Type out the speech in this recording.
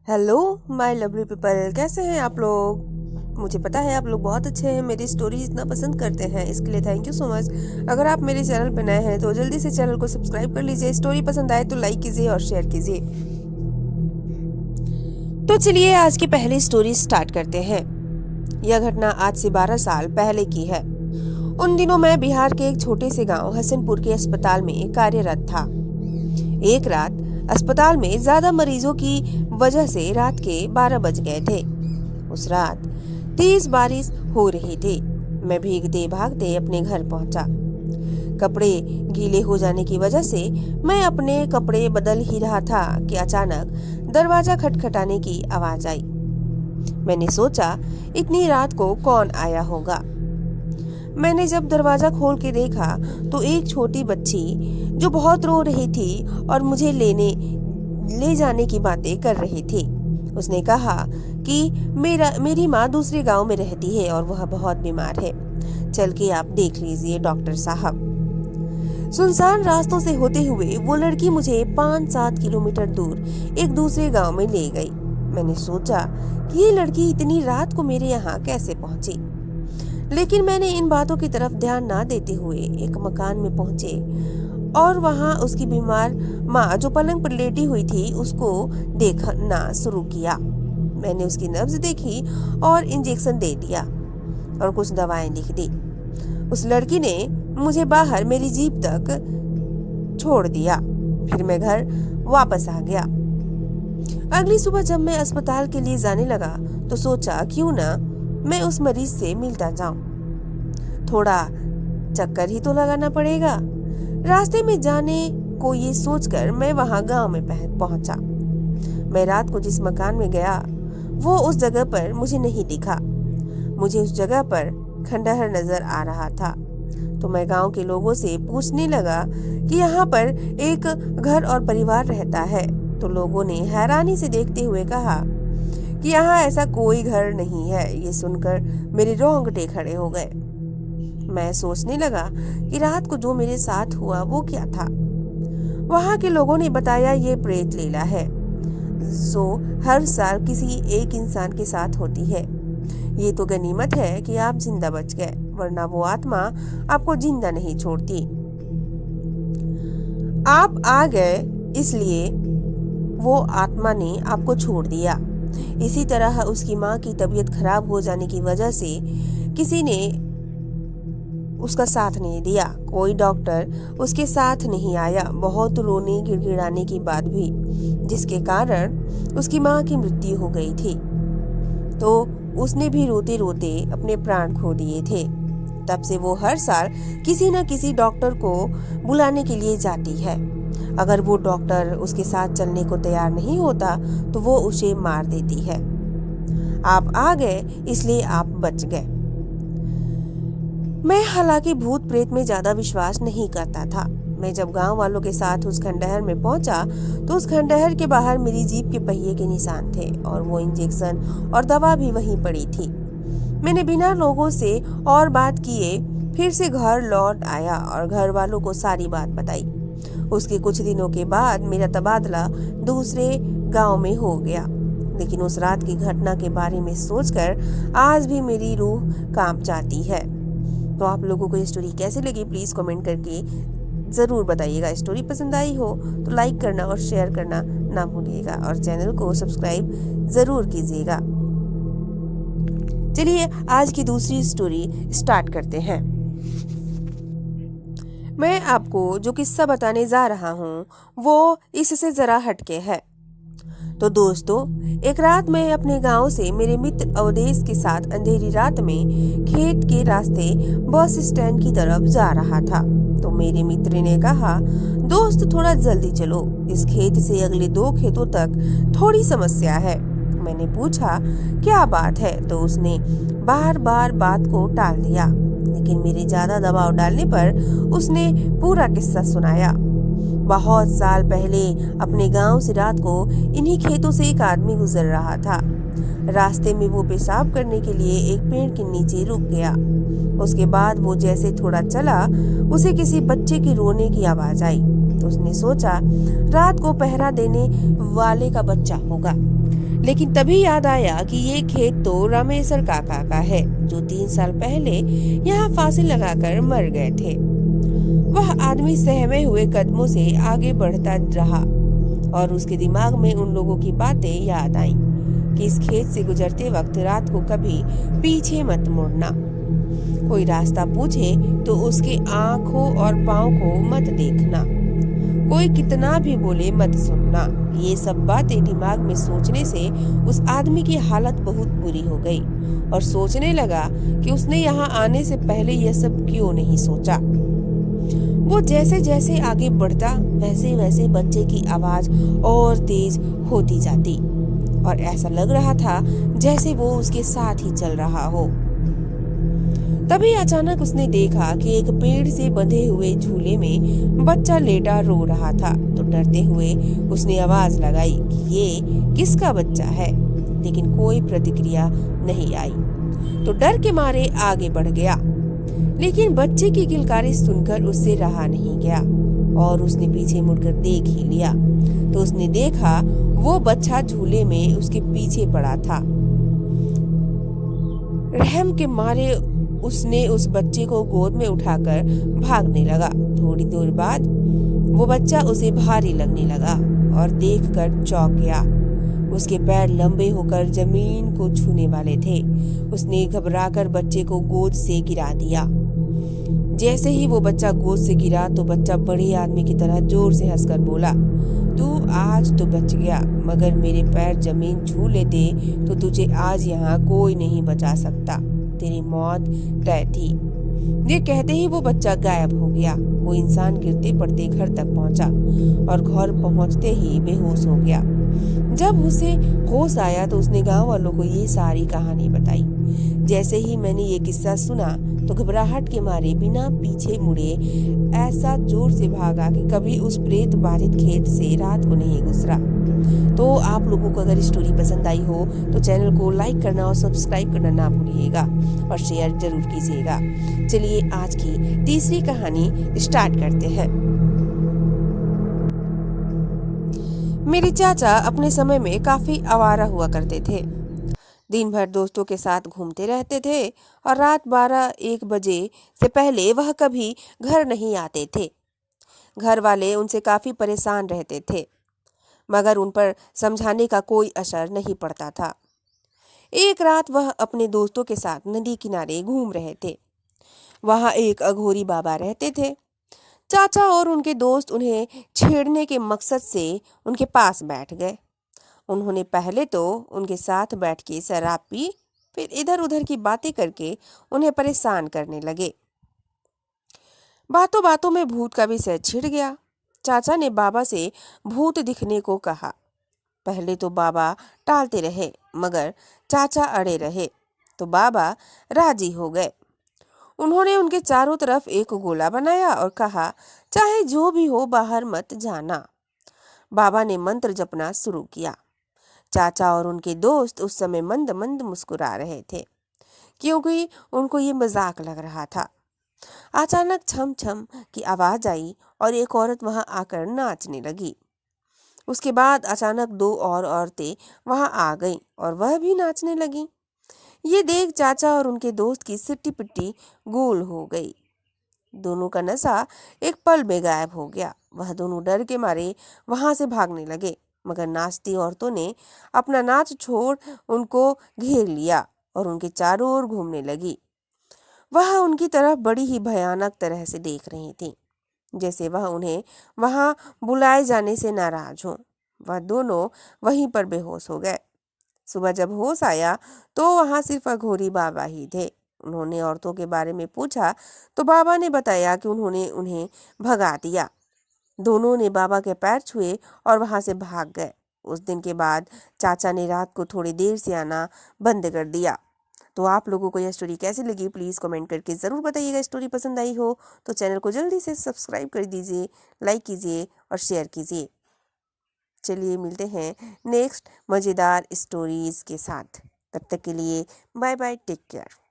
Hello my lovely people, कैसे हैं आप लोग। मुझे पता है आप लोग बहुत अच्छे हैं, मेरी स्टोरी इतना पसंद करते हैं, इसके लिए थैंक यू सो मच। अगर आप मेरे चैनल पर नए हैं तो जल्दी से चैनल को सब्सक्राइब कर लीजिए। स्टोरी पसंद आए तो लाइक कीजिए और शेयर कीजिए। तो चलिए आज की पहली स्टोरी स्टार्ट करते हैं। यह घटना आज से 12 साल पहले की है। उन दिनों मैं बिहार के एक छोटे से गांव हसनपुर के अस्पताल में कार्यरत था। एक रात अस्पताल में ज्यादा मरीजों की वजह से रात के 12 बज गए थे। उस रात तेज बारिश हो रही थी। मैं भीगते भागते अपने घर पहुंचा। कपड़े गीले हो जाने की वजह से मैं अपने कपड़े बदल ही रहा था कि अचानक दरवाजा खटखटाने की आवाज आई। मैंने सोचा इतनी रात को कौन आया होगा। मैंने जब दरवाजा खोल के देखा तो एक छोटी बच्ची जो बहुत रो रही थी और मुझे ले जाने की बातें कर रही थी। उसने कहा कि मेरी माँ दूसरे गांव में रहती है और वह बहुत बीमार है, चल के आप देख लीजिए डॉक्टर साहब। सुनसान रास्तों से होते हुए वो लड़की मुझे 5-7 किलोमीटर दूर एक दूसरे गांव में ले गई। मैंने सोचा कि ये लड़की इतनी रात को मेरे यहाँ कैसे पहुंची, लेकिन मैंने इन बातों की तरफ ध्यान ना देते हुए एक मकान में पहुंचे और वहां उसकी बीमार माँ जो पलंग पर लेटी हुई थी उसको देखना शुरू किया। मैंने उसकी नब्ज देखी और इंजेक्शन दे दिया और कुछ दवाएं लिख दी। उस लड़की ने मुझे बाहर मेरी जीप तक छोड़ दिया। फिर मैं घर वापस आ गया। अगली सुबह जब मैं अस्पताल के लिए जाने लगा तो सोचा क्यों ना मैं उस मरीज से मिलता जाऊं। थोड़ा चक्कर ही तो लगाना पड़ेगा। रास्ते में जाने को ये सोचकर मैं वहां गांव में पहुंचा। मैं रात को जिस मकान में गया वो उस जगह पर मुझे नहीं दिखा। मुझे उस जगह पर खंडहर नजर आ रहा था। तो मैं गांव के लोगों से पूछने लगा कि यहाँ पर एक घर और परिवार रहता है। तो लोगों ने हैरानी से देखते हुए कहा कि यहाँ ऐसा कोई घर नहीं है। ये सुनकर मेरे रोंगटे खड़े हो गए। मैं सोचने लगा कि रात को जो मेरे साथ हुआ वो क्या था। वहां के लोगों ने बताया ये प्रेत लीला है जो हर साल किसी एक इंसान के साथ होती है। ये तो गनीमत है कि आप जिंदा बच गए, वरना वो आत्मा आपको जिंदा नहीं छोड़ती। आप आ गए इसलिए वो आत्मा ने आपको छोड़ दिया। इसी तरह उसकी माँ की तबीयत खराब हो जाने की वजह से किसी ने उसका साथ नहीं दिया। कोई डॉक्टर उसके साथ नहीं आया, बहुत रोने गिड़गिड़ाने के बाद भी, जिसके कारण उसकी माँ की मृत्यु हो गई थी। तो उसने भी रोते रोते अपने प्राण खो दिए थे। तब से वो हर साल किसी न किसी डॉक्टर को बुलाने के लिए जाती है। अगर वो डॉक्टर उसके साथ चलने को तैयार नहीं होता तो वो उसे मार देती है। आप आ गए इसलिए आप बच गए। मैं हालांकि भूत प्रेत में ज्यादा विश्वास नहीं करता था। मैं जब गांव वालों के साथ उस खंडहर में पहुंचा तो उस खंडहर के बाहर मेरी जीप के पहिए के निशान थे और वो इंजेक्शन और दवा भी वहीं पड़ी थी। मैंने बिना लोगों से और बात किए फिर से घर लौट आया और घर वालों को सारी बात बताई। उसके कुछ दिनों के बाद मेरा तबादला दूसरे गांव में हो गया, लेकिन उस रात की घटना के बारे में सोचकर आज भी मेरी रूह कांप जाती है। तो आप लोगों को ये स्टोरी कैसी लगी प्लीज कमेंट करके जरूर बताइएगा। स्टोरी पसंद आई हो तो लाइक करना और शेयर करना ना भूलिएगा और चैनल को सब्सक्राइब जरूर कीजिएगा। चलिए आज की दूसरी स्टोरी स्टार्ट करते हैं। मैं आपको जो किस्सा बताने जा रहा हूँ वो इससे जरा हटके है। तो दोस्तों, एक रात मैं अपने गांव से मेरे मित्र अवधेश के साथ अंधेरी रात में खेत के रास्ते बस स्टैंड की तरफ जा रहा था। तो मेरे मित्र ने कहा, दोस्त थोड़ा जल्दी चलो, इस खेत से अगले 2 खेतों तक थोड़ी समस्या है। मैंने पूछा क्या बात है, तो उसने बार बार बात को टाल दिया, लेकिन मेरे ज्यादा दबाव डालने पर उसने पूरा किस्सा सुनाया। बहुत साल पहले अपने गांव से रात को इन्हीं खेतों से एक आदमी गुजर रहा था। रास्ते में वो पेशाब करने के लिए एक पेड़ के नीचे रुक गया। उसके बाद वो जैसे थोड़ा चला उसे किसी बच्चे के रोने की आवाज आई। तो उसने सोचा रात को पहरा देने वाले का बच्चा होगा। लेकिन तभी याद आया कि ये खेत तो रामेश्वर काका का है, जो 3 साल पहले यहाँ फांसी लगाकर मर गए थे। वह आदमी सहमे हुए कदमों से आगे बढ़ता रहा और उसके दिमाग में उन लोगों की बातें याद आईं कि इस खेत से गुजरते वक्त रात को कभी पीछे मत मुड़ना, कोई रास्ता पूछे तो उसके आंखों और पाँव को मत देखना, कोई कितना भी बोले मत सुनना। ये सब बातें दिमाग में सोचने से उस आदमी की हालत बहुत बुरी हो गई और सोचने लगा कि उसने यहाँ आने से पहले यह सब क्यों नहीं सोचा। वो जैसे जैसे आगे बढ़ता वैसे वैसे बच्चे की आवाज और तेज होती जाती और ऐसा लग रहा था जैसे वो उसके साथ ही चल रहा हो। तभी अचानक उसने देखा कि एक पेड़ से बंधे हुए झूले में बच्चा लेटा रो रहा था। तो डरते हुए उसने आवाज लगाई कि ये किसका बच्चा है, लेकिन कोई प्रतिक्रिया नहीं आई। तो डर के मारे आगे बढ़ गया, लेकिन बच्चे की किलकारी सुनकर उससे रहा नहीं गया और उसने पीछे मुड़कर देख ही लिया। तो उसने देखा वो बच्चा झूले में उसके पीछे पड़ा था। रहम के मारे उसने उस बच्चे को गोद में उठाकर भागने लगा। थोड़ी देर बाद वो बच्चा उसे भारी लगने लगा और देखकर चौंक गया। उसके पैर लंबे होकर जमीन को छूने वाले थे। उसने घबराकर बच्चे को गोद से गिरा दिया। जैसे ही वो बच्चा गोद से गिरा तो बच्चा बड़े आदमी की तरह जोर से हंसकर बोला, तू आज तो बच गया, मगर मेरे पैर जमीन छू लेते तो तुझे आज यहाँ कोई नहीं बचा सकता, तेरी मौत तय थी। ये कहते ही वो बच्चा गायब हो गया। वो इंसान गिरते पड़ते घर तक पहुंचा और घर पहुंचते ही बेहोश हो गया। जब उसे होश आया तो उसने गांव वालों को ये सारी कहानी बताई। जैसे ही मैंने ये किस्सा सुना तो घबराहट के मारे बिना पीछे मुड़े ऐसा जोर से भागा कि कभी उस प्रेत बाधित खेत से रात को नहीं गुजरा। तो आप लोगों को अगर स्टोरी पसंद आई हो तो चैनल को लाइक करना और सब्सक्राइब करना ना भूलिएगा और शेयर जरूर कीजिएगा। चलिए आज की तीसरी कहानी स्टार्ट करते हैं। मेरे चाचा अपने समय में काफी आवारा हुआ करते थे। दिन भर दोस्तों के साथ घूमते रहते थे और रात 12-1 बजे से पहले वह कभी घर नहीं आते थे। घर वाले उनसे काफी परेशान रहते थे, मगर उन पर समझाने का कोई असर नहीं पड़ता था। एक रात वह अपने दोस्तों के साथ नदी किनारे घूम रहे थे। वहां एक अघोरी बाबा रहते थे। चाचा और उनके दोस्त उन्हें छेड़ने के मकसद से उनके पास बैठ गए। उन्होंने पहले तो उनके साथ बैठ के शराब पी, फिर इधर उधर की बातें करके उन्हें परेशान करने लगे। बातों बातों में भूत का विषय छिड़ गया। चाचा ने बाबा से भूत दिखने को कहा। पहले तो बाबा टालते रहे, मगर चाचा अड़े रहे तो बाबा राजी हो गए। उन्होंने उनके चारों तरफ एक गोला बनाया और कहा, चाहे जो भी हो बाहर मत जाना। बाबा ने मंत्र जपना शुरू किया। चाचा और उनके दोस्त उस समय मंद मंद मुस्कुरा रहे थे, क्योंकि उनको ये मजाक लग रहा था। अचानक छम छम की आवाज आई और एक औरत वहां आकर नाचने लगी। उसके बाद अचानक 2 और औरतें वहां आ गईं और वह भी नाचने लगीं। ये देख चाचा और उनके दोस्त की सिट्टी पिट्टी गोल हो गई। दोनों का नशा एक पल में गायब हो गया। वह दोनों डर के मारे वहां से भागने लगे, मगर नाचती औरतों ने अपना नाच छोड़ उनको घेर लिया और उनके चारों ओर घूमने लगी। वह उनकी तरफ बड़ी ही भयानक तरह से देख रही थी, जैसे वह उन्हें वहां बुलाए जाने से नाराज हो। वह दोनों वहीं पर बेहोश हो गए। सुबह जब होश आया तो वहां सिर्फ अघोरी बाबा ही थे। उन्होंने औरतों के बारे में पूछा तो बाबा ने बताया कि उन्होंने उन्हें भगा दिया। दोनों ने बाबा के पैर छुए और वहां से भाग गए। उस दिन के बाद चाचा ने रात को थोड़ी देर से आना बंद कर दिया। तो आप लोगों को यह स्टोरी कैसी लगी प्लीज़ कमेंट करके ज़रूर बताइएगा। स्टोरी पसंद आई हो तो चैनल को जल्दी से सब्सक्राइब कर दीजिए, लाइक कीजिए और शेयर कीजिए। चलिए मिलते हैं नेक्स्ट मज़ेदार स्टोरीज के साथ। तब तक के लिए बाय बाय, टेक केयर।